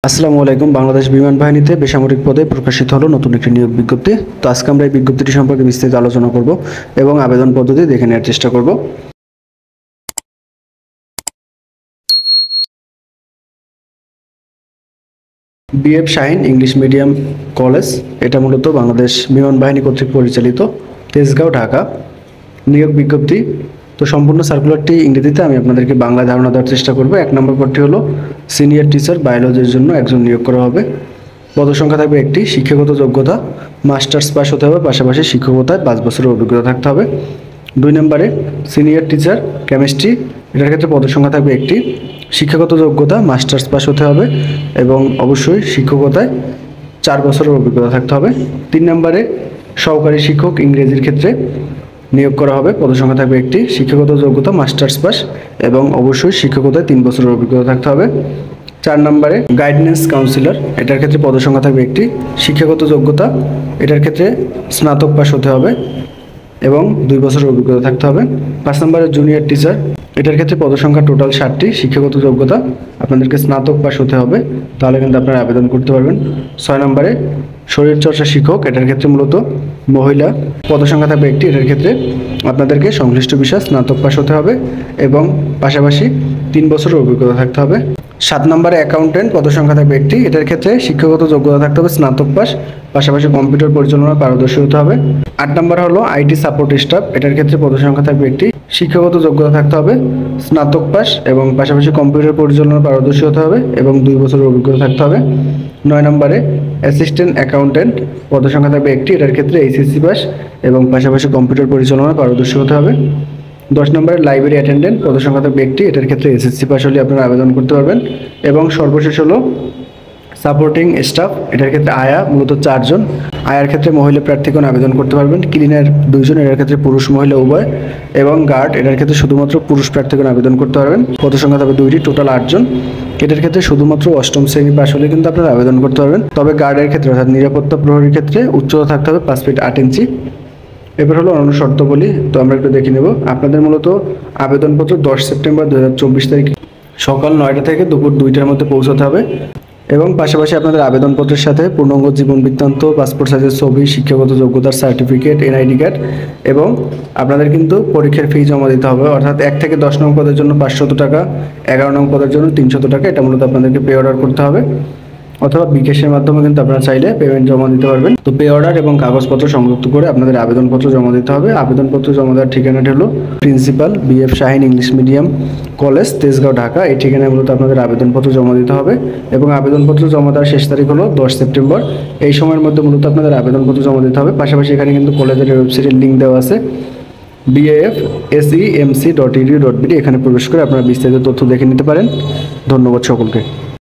আসসালামু আলাইকুম। বাংলাদেশ বিমান বাহিনীতে বেসামরিক পদে প্রকাশিত হলো নতুন একটি নিয়োগ বিজ্ঞপ্তি। তো আজকে আমরা এই বিজ্ঞপ্তিটি সম্পর্কে বিস্তারিত আলোচনা করব এবং আবেদন পদ্ধতি দেখে নেওয়ার চেষ্টা করব। BF Shaheen English medium college, এটা মূলত বাংলাদেশ বিমান বাহিনী কর্তৃক পরিচালিত, তেজগাঁও, ঢাকা। নিয়োগ বিজ্ঞপ্তি। তো সম্পূর্ণ সার্কুলারটি ইংরেজিতে, আমি আপনাদেরকে বাংলা ধারণা দেওয়ার চেষ্টা করব। 1 নম্বর পদটি হলো সিনিয়র টিচার বায়োলজির জন্য একজন নিয়োগ করা হবে। পদসংখ্যা থাকবে একটি। শিক্ষাগত যোগ্যতা মাস্টার্স পাস হতে হবে, পাশাপাশি শিক্ষকতায় 5 বছরের অভিজ্ঞতা থাকতে হবে। 2 নম্বরে সিনিয়র টিচার কেমিস্ট্রি, এটার ক্ষেত্রে পদসংখ্যা থাকবে একটি। শিক্ষাগত যোগ্যতা মাস্টার্স পাস হতে হবে এবং অবশ্যই শিক্ষকতায় 4 বছরের অভিজ্ঞতা থাকতে হবে। 3 নম্বরে সহকারী শিক্ষক ইংরেজির ক্ষেত্রে নিয়োগ করা হবে, পদসংখ্যা থাকবে একটি। শিক্ষাগত যোগ্যতা মাস্টার্স পাস এবং অবশ্যই শিক্ষকতায় 3 বছরের অভিজ্ঞতা থাকতে হবে। 4 নম্বরে গাইডেন্স কাউন্সিলর, এটার ক্ষেত্রে পদসংখ্যা থাকবে একটি। শিক্ষাগত যোগ্যতা এটার ক্ষেত্রে স্নাতক পাস হতে হবে এবং 2 বছরের অভিজ্ঞতা থাকতে হবে। 5 নম্বরে জুনিয়র টিচার, এটার ক্ষেত্রে পদসংখ্যা টোটাল 60টি। শিক্ষাগত যোগ্যতা আপনাদেরকে স্নাতক পাস হতে হবে, তাহলে কিন্তু আপনারা আবেদন করতে পারবেন। 6 নম্বরে শরীরচর্চা শিক্ষক, এটার ক্ষেত্রে মূলত মহিলা, পদসংখ্যা থাকবে একটি। এটার ক্ষেত্রে আপনাদেরকে সংশ্লিষ্ট বিষয় স্নাতক পাস হতে হবে এবং পাশাপাশি 3 বছরের অভিজ্ঞতা থাকতে হবে। 7 নম্বরে অ্যাকাউন্টেন্ট, পদসংখ্যা থাকবে একটি। এটার ক্ষেত্রে শিক্ষাগত যোগ্যতা থাকতে হবে স্নাতক পাস, পাশাপাশি কম্পিউটার পরিচালনায় পারদর্শী হতে হবে। 8 নম্বর হলো আইটি সাপোর্ট স্টাফ, এটার ক্ষেত্রে পদসংখ্যা থাকবে একটি। শিক্ষাগত যোগ্যতা থাকতে হবে স্নাতক পাস এবং পাশাপাশি কম্পিউটার পরিচালনায় পারদর্শী হতে হবে এবং 2 বছরের অভিজ্ঞতা থাকতে হবে। 9 নম্বরে অ্যাসিস্ট্যান্ট অ্যাকাউন্টেন্ট, পদসংখ্যা থাকবে একটি। এটার ক্ষেত্রে এইচএসসি পাস এবং পাশাপাশি কম্পিউটার পরিচালনায় পারদর্শী হতে হবে। 10 নম্বরে লাইব্রেরি অ্যাটেন্ডেন্ট, পদসংখ্যা থাকবে একটি। এটার ক্ষেত্রে এসএসসি পাস হলে আপনারা আবেদন করতে পারবেন। এবং সর্বশেষ হলো সাপোর্টিং স্টাফ, এটার ক্ষেত্রে আয়া মূলত 4 জন। আয়ার ক্ষেত্রে মহিলা প্রার্থীগণ আবেদন করতে পারবেন। ক্লিনার 2 জন, এটার ক্ষেত্রে পুরুষ মহিলা উভয়। এবং গার্ড, এটার ক্ষেত্রে শুধুমাত্র পুরুষ প্রার্থীগণ আবেদন করতে পারবেন। পদসংখ্যা থাকবে 2টি, টোটাল 8 জন। এটার ক্ষেত্রে শুধুমাত্র 8ম শ্রেণী পাস হলে কিন্তু আপনারা আবেদন করতে পারবেন। তবে গার্ডের ক্ষেত্রে অর্থাৎ নিরাপত্তা প্রহরীর ক্ষেত্রে উচ্চতা থাকতে হবে 5 ফিট 8 ইঞ্চি। এবার হলো অন্য শর্তাবলী, তো আমরা একটু দেখে নেব। আপনাদের মূলত আবেদনপত্র 10 সেপ্টেম্বর 2024 তারিখে সকাল 9টা থেকে দুপুর 2টার মধ্যে পৌঁছাতে হবে এবং পাশাপাশি আপনাদের আবেদনপত্রের সাথে পূর্ণাঙ্গ জীবন বৃত্তান্ত, পাসপোর্ট সাইজের ছবি, শিক্ষাগত যোগ্যতার সার্টিফিকেট, এনআইডি কার্ড এবং আপনাদের কিন্তু পরীক্ষার ফি জমা দিতে হবে। অর্থাৎ 1 থেকে 10 নং পদের জন্য 500 টাকা, 11 নং পদের জন্য 300 টাকা, এটা মূলত আপনাদেরকে পে অর্ডার করতে হবে অথবা বিকাশের মাধ্যমে কিন্তু আপনারা চাইলে পেমেন্ট জমা দিতে পারবেন। তো পে অর্ডার এবং কাগজপত্র সংযুক্ত করে আপনাদের আবেদনপত্র জমা দিতে হবে। আবেদনপত্র জমা দেওয়ার ঠিকানাটি হলো principal BF Shaheen English medium college, Tejgaon, Dhaka. এই ঠিকানায় মূলত আপনাদের আবেদনপত্র জমা দিতে হবে এবং আবেদনপত্র জমা দেওয়ার শেষ তারিখ হলো 10 সেপ্টেম্বর। এই সময়ের মধ্যে মূলত আপনাদের আবেদনপত্র জমা দিতে হবে। পাশাপাশি এখানে কিন্তু কলেজের ওয়েবসাইটের লিঙ্ক দেওয়া আছে, bafsemc.edu.bd, এখানে প্রবেশ করে আপনারা বিস্তারিত তথ্য দেখে নিতে পারেন। ধন্যবাদ সকলকে।